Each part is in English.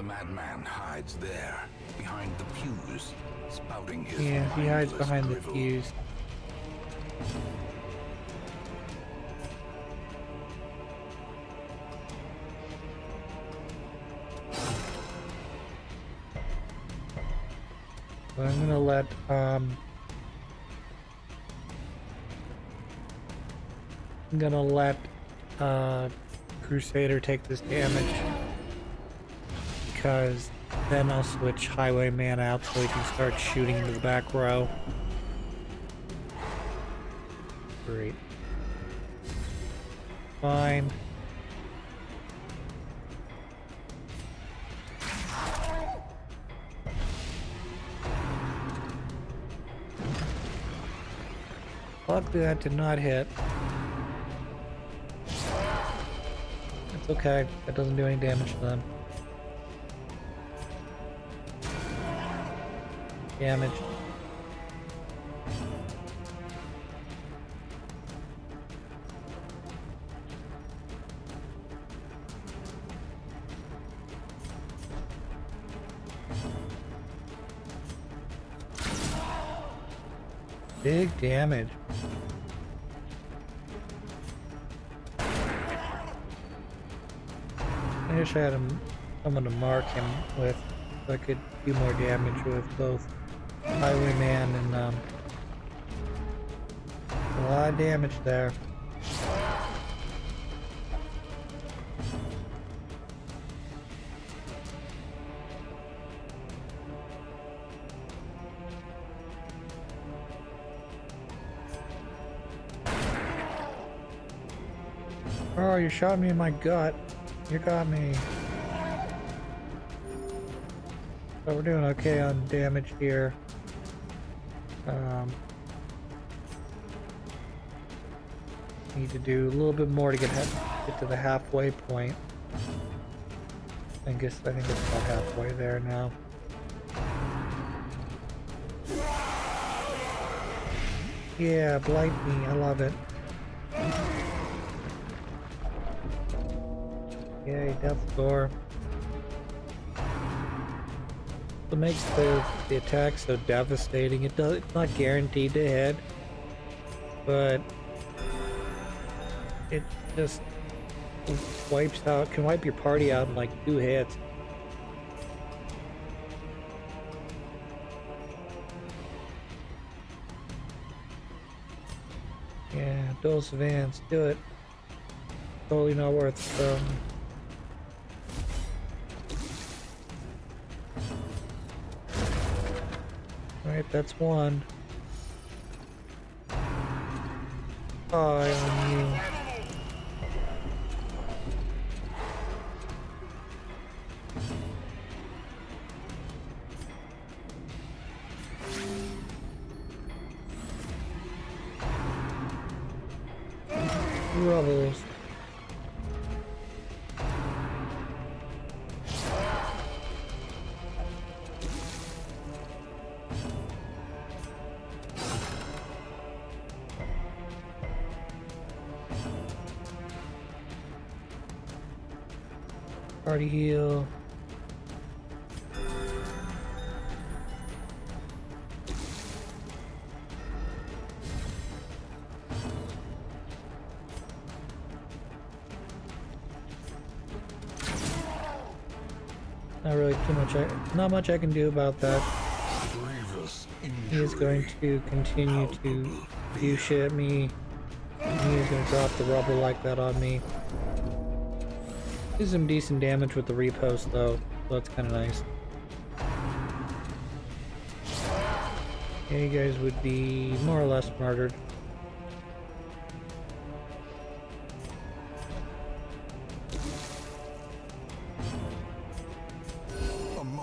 The madman hides there, behind the pews, spouting his Yeah, he hides mindless behind the drivel. pews. But I'm gonna let Crusader take this damage, because then I'll switch Highwayman out so he can start shooting into the back row. Great. Fine. Luckily that did not hit. It's okay. That doesn't do any damage to them. Damage. Big damage. I wish I had someone to mark him with, so I could do more damage with both Highwayman and a lot of damage there. Oh, you shot me in my gut. You got me. So we're doing okay on damage here. Need to do a little bit more to get to the halfway point. I think it's about halfway there now. Yeah, blight me. I love it. Yay, death score. What makes the attack so devastating? It's not guaranteed to hit, but it just can wipe your party out in like 2 hits. Yeah, dose of ants, do it. Totally not worth it. Alright, that's one. Eye on you. Rebels. Party heal. Not really too much. Not much I can do about that. He is going to continue to do shit at me. And he is going to drop the rubble like that on me. Do some decent damage with the repost though, so that's kind of nice. Yeah, you guys would be more or less murdered.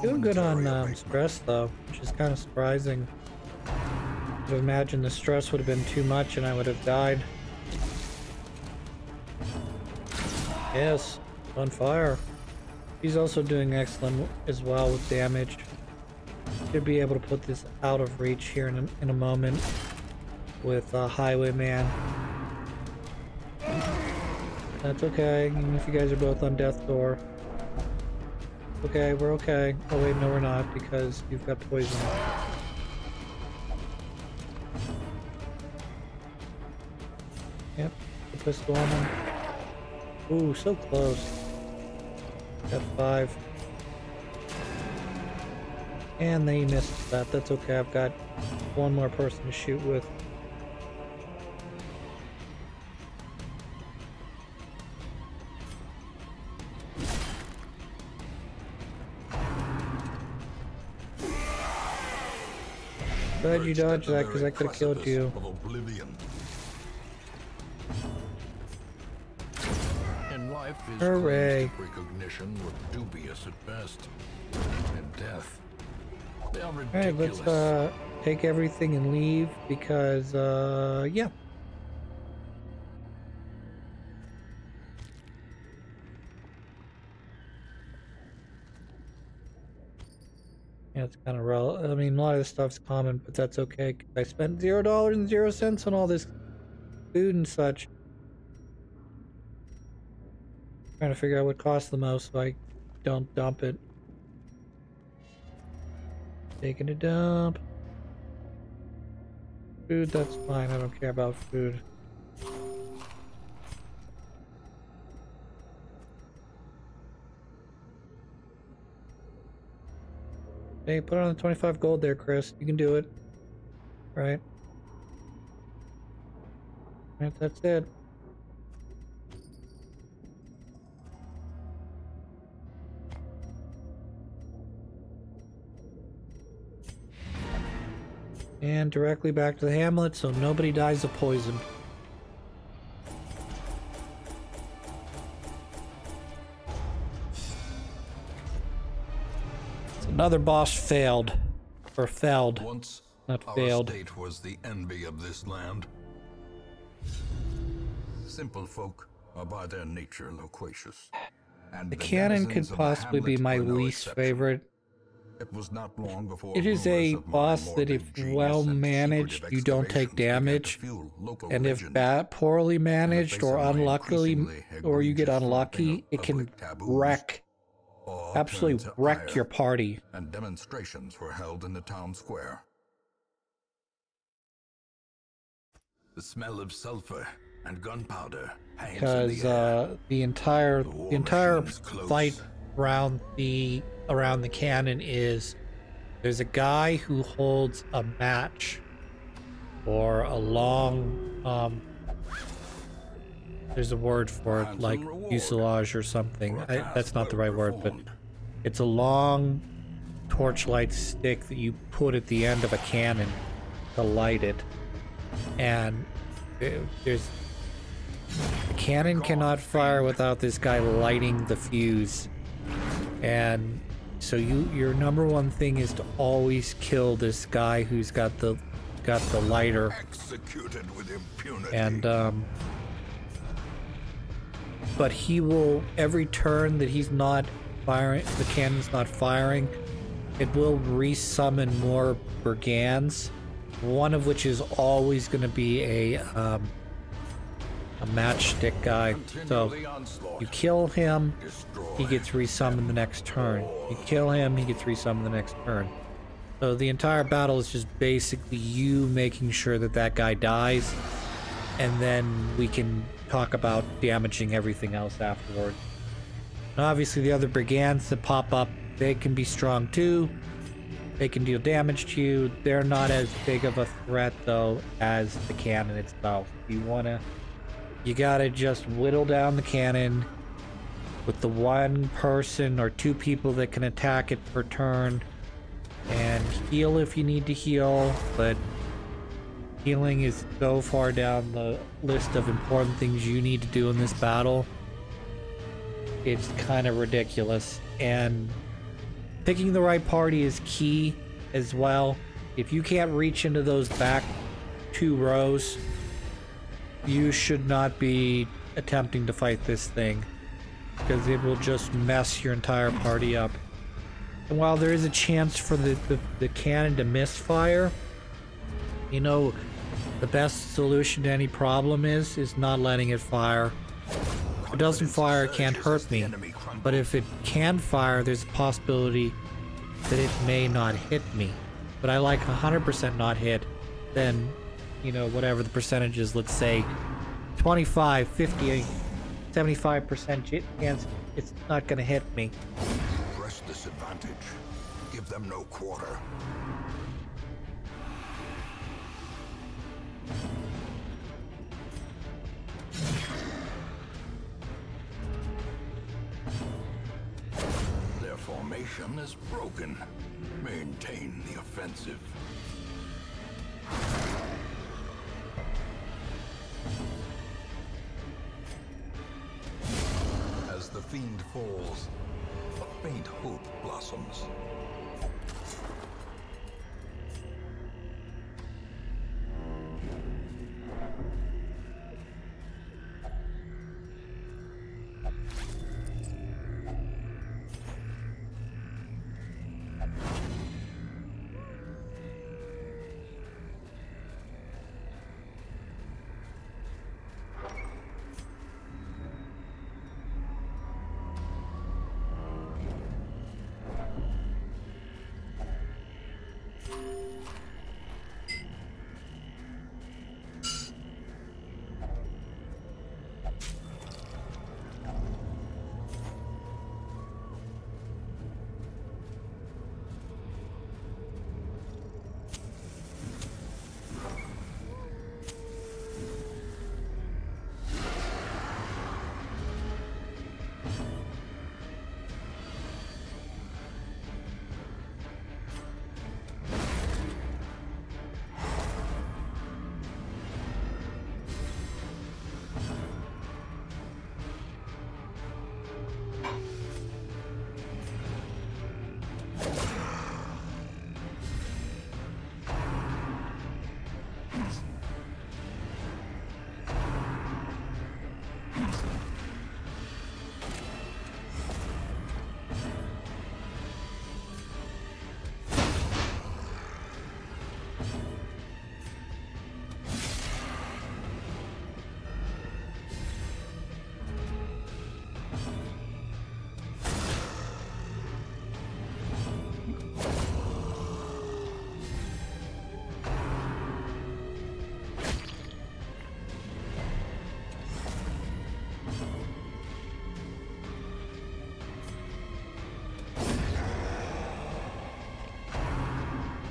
Doing good on stress though, which is kind of surprising. I would imagine the stress would have been too much and I would have died. Yes. On fire. He's also doing excellent as well with damage. Should be able to put this out of reach here in a moment with Highwayman. That's okay, even if you guys are both on death's door. Okay, we're okay. Oh wait, no we're not, because you've got poison. Yep, the pistol on him. Ooh, so close. Got 5. And they missed that. That's okay, I've got one more person to shoot with. Glad you dodged that, because I could have killed you. In life is Hooray. recognition were dubious at best. And death. They are Alright, ridiculous. let's take everything and leave, because yeah. Yeah, it's kind of I mean, a lot of this stuff's common, but that's okay. 'Cause I spent $0.00 on all this food and such. Trying to figure out what costs the most so I don't dump it. Taking a dump. Food, that's fine. I don't care about food. Hey, put on the 25 gold there, Chris. You can do it. Right. Right, that's it. And directly back to the hamlet so nobody dies of poison. Another boss failed. Or failed. Once, Not our failed. state was the envy of this land. Simple folk are by their nature loquacious. And The cannon denizens could of the possibly be hamlet my were no least exception. favorite. It was not long before It is rumors a of my boss that morbid if genius well and managed, secretive you don't take excavations began to damage. fuel local And if legend. poorly In the managed face or of my unluckily, increasingly or you get egregious unlucky, flaunting it of can public taboos, wreck, awe absolutely turned to wreck ire, your party. and demonstrations were held in the town square. The smell of sulfur and gunpowder hangs in Because the air. the entire machine's close. fight around the cannon is there's a guy who holds a match or a long there's a word for it, Handsome like reward fuselage or something. for a task That's not the well right word, but performed. it's a long torchlight stick that you put at the end of a cannon to light it. And there's the cannon cannot fire without this guy lighting the fuse. And so your number one thing is to always kill this guy who's got the lighter. Executed with impunity. And but he will, every turn that he's not firing, the cannon's not firing, it will resummon more brigands, one of which is always going to be a matchstick guy. So Continually onslaught. you kill him, Destroy. he gets resummoned the next turn. You kill him, he gets resummoned the next turn. So the entire battle is just basically you making sure that that guy dies, and then we can talk about damaging everything else afterward. And obviously the other brigands that pop up, they can be strong too. They can deal damage to you. They're not as big of a threat though as the cannon itself. You gotta just whittle down the cannon with the one person or two people that can attack it per turn, and heal if you need to heal, but healing is so far down the list of important things you need to do in this battle. It's kind of ridiculous, and picking the right party is key as well. If you can't reach into those back 2 rows, you should not be attempting to fight this thing, because it will just mess your entire party up. And while there is a chance for the cannon to misfire, you know, the best solution to any problem is not letting it fire. If it doesn't fire, it can't hurt me. But if it can fire, there's a possibility that it may not hit me. But I like 100% not hit, then, you know, whatever the percentage is, let's say 25, 50, 75% chance it's not going to hit me. Press this advantage. Give them no quarter. Their formation is broken. Maintain the offensive. As the fiend falls, a faint hope blossoms.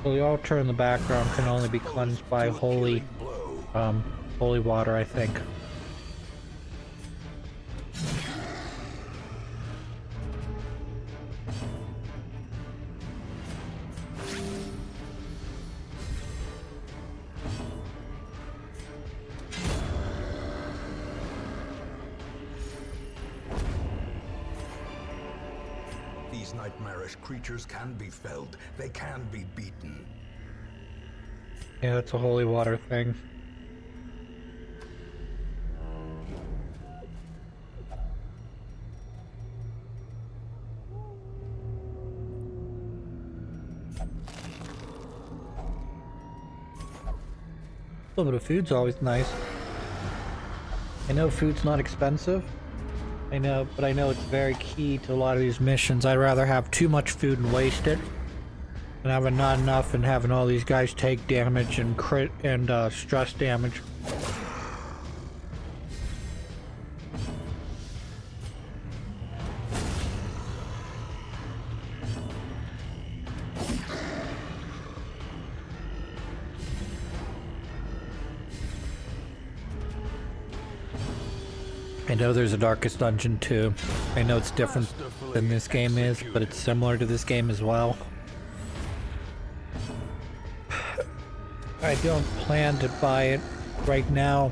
So the altar in the background can only be cleansed by holy water, I think. These nightmarish creatures can be felled. They can be beaten. Yeah, it's a holy water thing. A little bit of food's always nice. I know food's not expensive. I know, but I know it's very key to a lot of these missions. I'd rather have too much food and waste it than having not enough and having all these guys take damage and crit and stress damage. I know there's a Darkest Dungeon too. I know it's different than this game is, but it's similar to this game as well. I don't plan to buy it right now.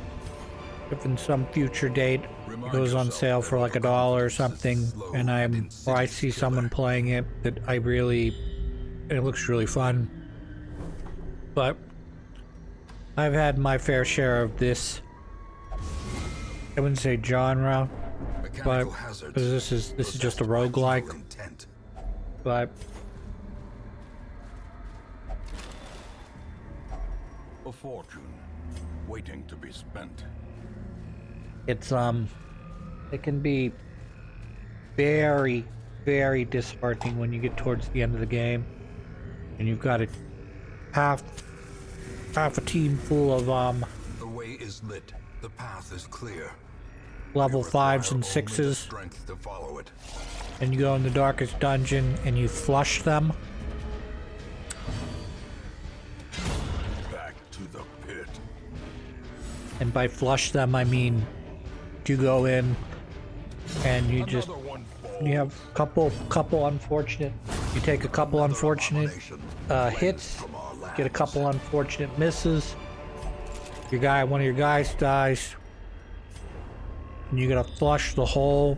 If in some future date it goes on sale for like $1 or something, and I see someone playing it that it looks really fun. But I've had my fair share of this. I wouldn't say genre, but this is just a roguelike. But a fortune waiting to be spent. it's It can be very, very disheartening when you get towards the end of the game and you've got a half a team full of The way is lit. The path is clear. level You 5s and require only the 6s, strength to follow it. and you go in the darkest dungeon and you flush them. Back to the pit. And by flush them, I mean you go in and you just Another one you have couple unfortunate. You take a couple unfortunate hits, get a couple unfortunate misses. One of your guys dies, and you gotta flush the whole.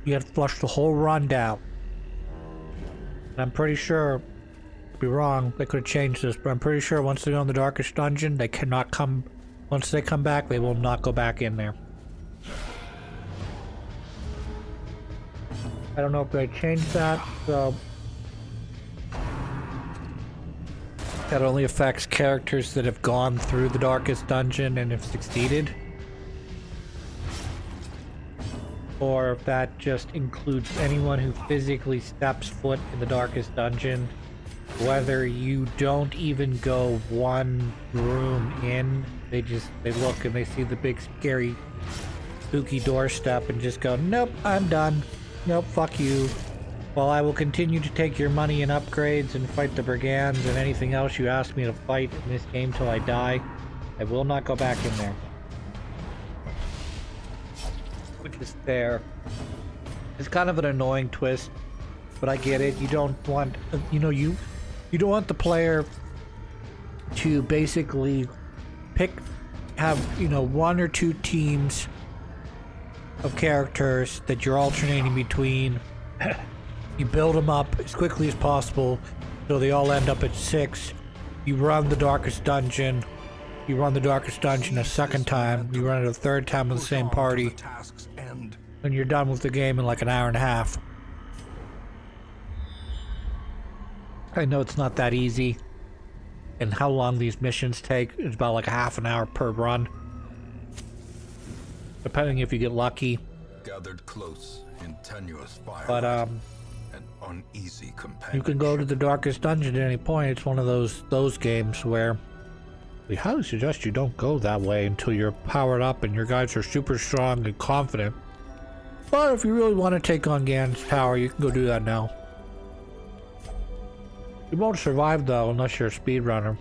You gotta flush the whole run down. And I'm pretty sure, could be wrong, they could have changed this, but I'm pretty sure once they go in the darkest dungeon, they cannot come. Once they come back, they will not go back in there. I don't know if they changed that, so that only affects characters that have gone through the darkest dungeon and have succeeded. Or if that just includes anyone who physically steps foot in the darkest dungeon, whether you don't even go one room in, they look and they see the big scary spooky doorstep and just go, nope, I'm done. Nope, fuck you. While I will continue to take your money and upgrades and fight the brigands and anything else you ask me to fight in this game till I die, I will not go back in there. Which is fair. It's kind of an annoying twist, but I get it. You don't want, you don't want the player to basically have, one or two teams of characters that you're alternating between. You build them up as quickly as possible so they all end up at 6. You run the darkest dungeon. You run the darkest dungeon a second time. You run it a third time with the same party. And you're done with the game in like an hour and a half. I know it's not that easy. And how long these missions take is about like a half an hour per run. Depending if you get lucky. Gathered close in tenuous fire. But an uneasy companion. you can go to the darkest dungeon at any point. It's one of those games where we highly suggest you don't go that way until you're powered up and your guys are super strong and confident. But if you really want to take on Ganon's tower, you can go do that now. You won't survive though unless you're a speedrunner.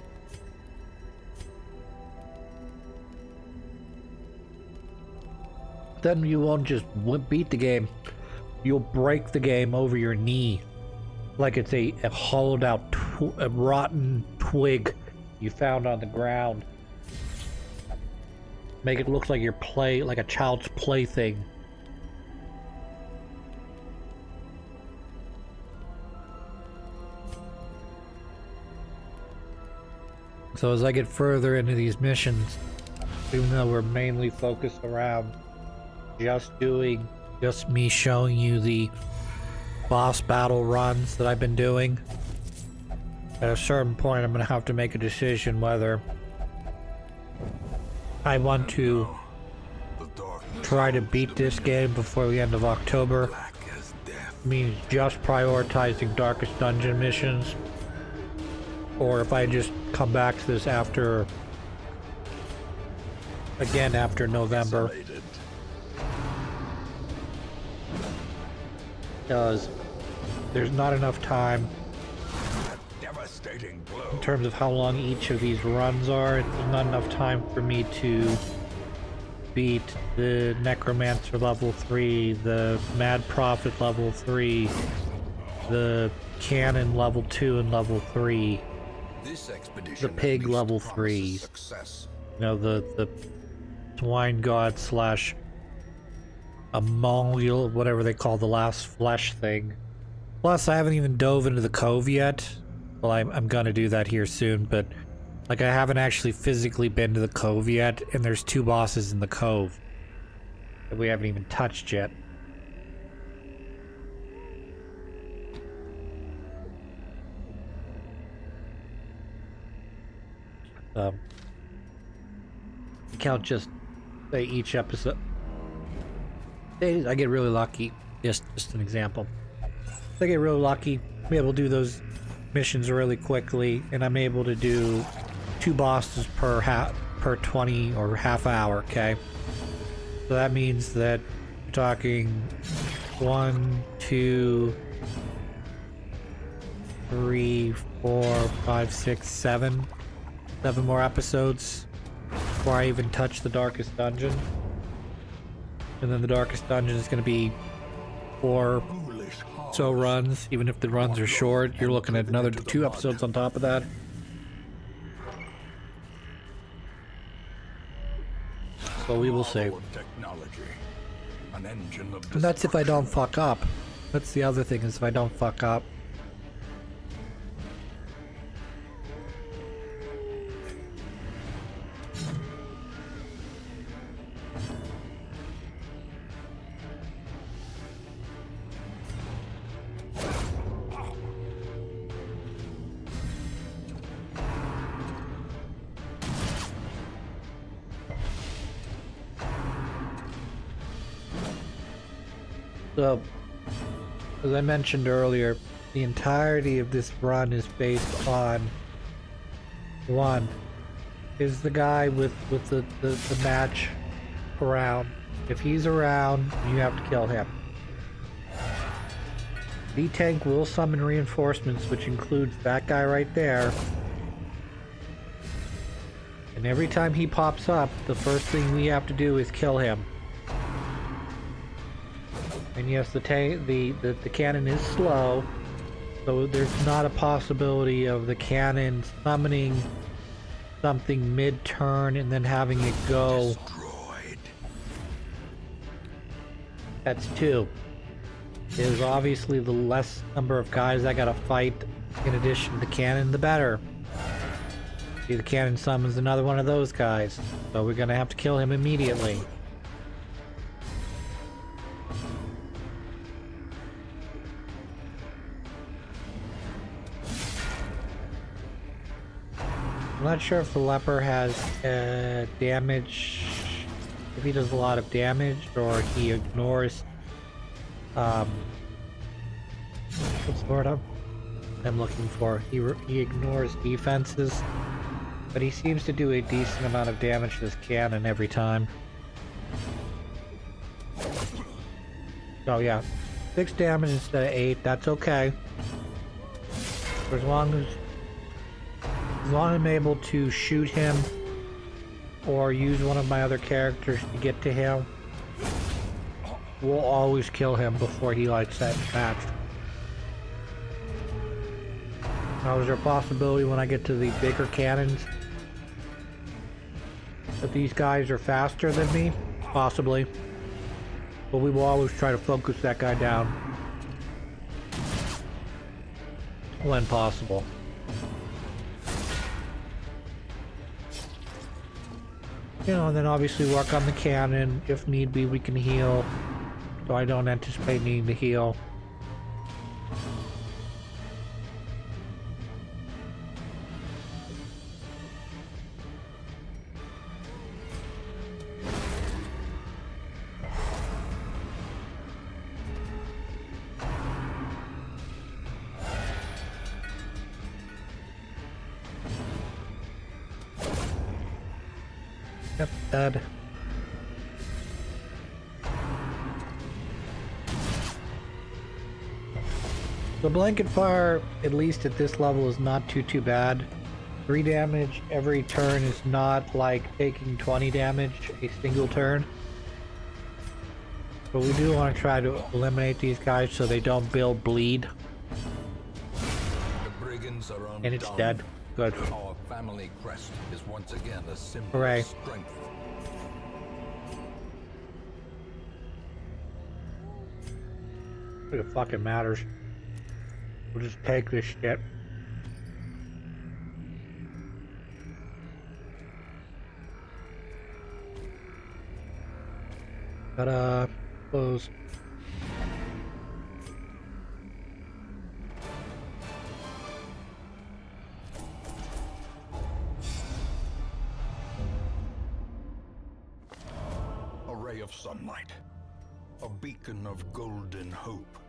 Then you won't just beat the game. You'll break the game over your knee. Like it's a hollowed out, a rotten twig you found on the ground. Make it look like like a child's plaything. So as I get further into these missions, even though we're mainly focused around just me showing you the boss battle runs that I've been doing, at a certain point I'm gonna have to make a decision whether I want to try to beat this game before the end of October. Means just prioritizing darkest dungeon missions, or if I just come back to this after November. Because there's not enough time in terms of how long each of these runs are. There's not enough time for me to beat the Necromancer level 3, the Mad Prophet level 3, the Cannon level 2 and level 3, the Pig level 3, the Swine God / Among, whatever they call the last flesh thing. Plus, I haven't even dove into the cove yet. Well, I'm gonna do that here soon, but like I haven't actually physically been to the cove yet, and there's 2 bosses in the cove that we haven't even touched yet. You can't just say each episode. Days I get really lucky. Just an example. I get really lucky. I'm able to do those missions really quickly, and I'm able to do 2 bosses per 20 or half hour. Okay, so that means that we're talking 1, 2, 3, 4, 5, 6, 7 more episodes before I even touch the darkest dungeon. And then the darkest dungeon is going to be 4 so runs. Even if the runs are short, you're looking at another 2 episodes on top of that. So we will see. And that's if I don't fuck up. That's the other thing, is if I don't fuck up. So, as I mentioned earlier, the entirety of this run is based on one, is the guy with the match around. If he's around, you have to kill him. V-Tank will summon reinforcements, which includes that guy right there. And every time he pops up, the first thing we have to do is kill him. And yes, the cannon is slow, so there's not a possibility of the cannon summoning something mid-turn and then having it go. Destroyed. That's 2. Is obviously the less number of guys I gotta fight in addition to the cannon, the better. See, the cannon summons another one of those guys, so we're gonna have to kill him immediately. I'm not sure if the leper has damage, if he does a lot of damage, or he ignores, what's the word I'm looking for? He ignores defenses, but he seems to do a decent amount of damage to this cannon every time. Oh yeah, 6 damage instead of 8, that's okay. For as long as I'm able to shoot him or use one of my other characters to get to him, we'll always kill him before he lights that match. Now, is there a possibility when I get to the bigger cannons that these guys are faster than me? Possibly. But we will always try to focus that guy down when possible. You know, and then obviously work on the cannon. If need be, we can heal. So I don't anticipate needing to heal. Yep, dead. The blanket fire, at least at this level, is not too bad. 3 damage every turn is not like taking 20 damage a single turn. But we do want to try to eliminate these guys so they don't build bleed. The brigands are undone. And it's dead. Good. Our family crest is once again a symbol Hooray. of strength. It fucking matters. We'll just take this shit. Ta-da. Close. A ray of sunlight. A beacon of golden hope.